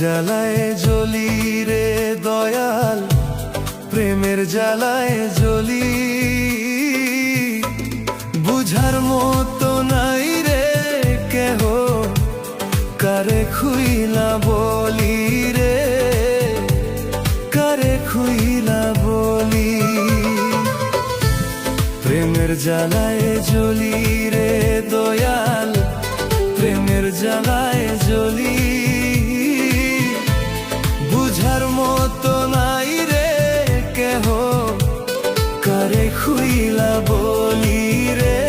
জ্বালায় জ্বলি রে দয়াল, প্রেমের জ্বালায় জ্বলি। বুঝার মতো নাই রে কেহ, কারে খুইলা বলি রে, কারে খুইলা বলি। প্রেমের জ্বালায় জ্বলি রে দয়াল, প্রেমের জ্বালায় জ্বলি। বুঝার মতো নাই রে কেহ, কারে খুইলা বলি রে,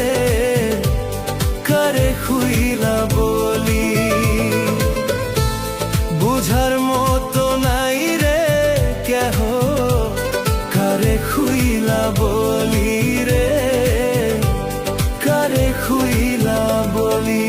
কারে খুইলা বলি। বুঝার মতো নাই রে কেহ, কারে খুইলা বলি রে, কারে খুইলা বলি।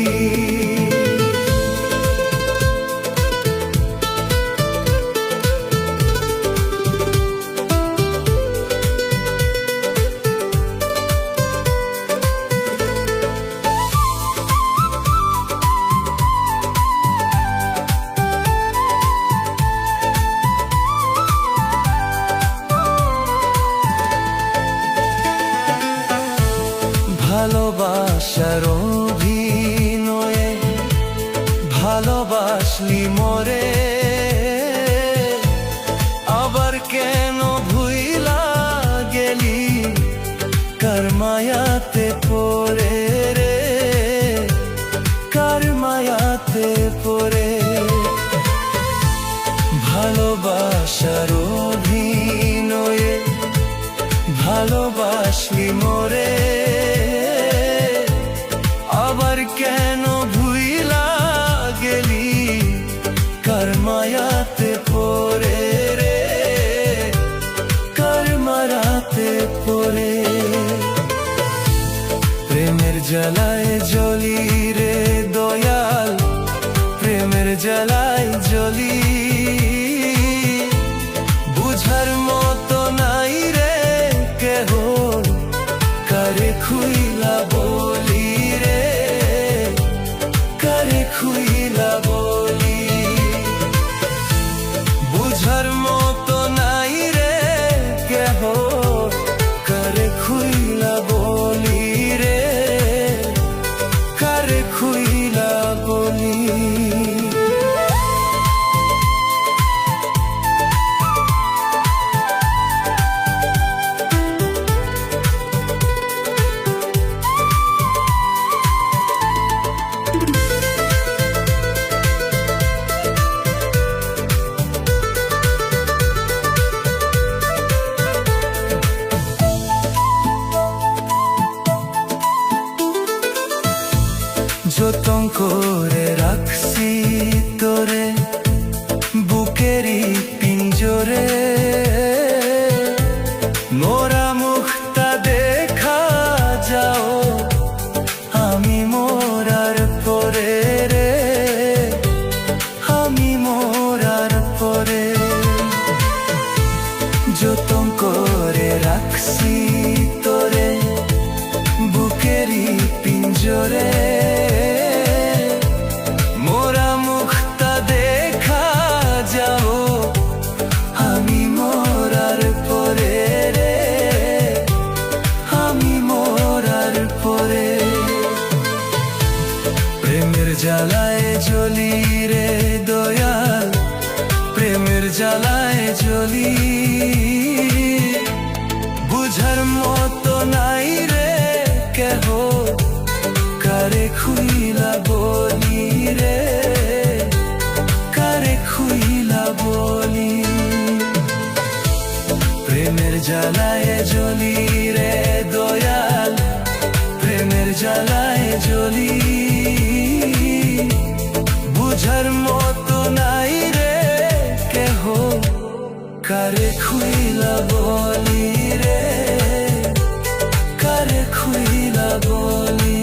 ভালোবাসার অভিনয়ে ভালোবাসলি মোরে, আবার কেন ভুইলা গেলি কার মায়াতে পড়ে রে, কার মায়াতে পড়ে। ভালোবাসার অভিনয়ে ভালোবাসলি মোরে, আবার কেন ভুইলা গেলি কার মায়াতে পড়ে রে, কার মায়াতে পড়ে। প্রেমের জ্বালায় জ্বলি রে দয়াল, প্রেমের জ্বালায় জ্বলি। বুঝার মতো নাই রে কেহ, কারে খুইলা বলি রে, কারে খুইলা বলি। বুঝার মতো নাই রে কেহ, কারে খুইলা বলি রে, কারে খুইলা বলি। যতন করে রাখছি তোরে বুকেরই পিঞ্জরে, মোরা মুখটা দেখা যাও আমি মোরার পরে রে, আমি মোরার পরে। যতন করে রাখছি তোরে বুকেরই পিঞ্জরে, মোরা মুখটা দেখা যাও আমি মোরার পরে রে, আমি মোরার পরে। প্রেমের জ্বালায় জ্বলি রে দয়াল, প্রেমের জ্বালায় জ্বলি। বুঝার মতো নাই রে কেহ, কারে খুইলা বলি রে, কারে খুইলা বলি। প্রেমের জ্বালায় জ্বলি রে দয়াল, প্রেমের জ্বালায় জ্বলি। বুঝার মতো নাই রে কেহ, কারে খুইলা বলি রে, কারে খুইলা বলি।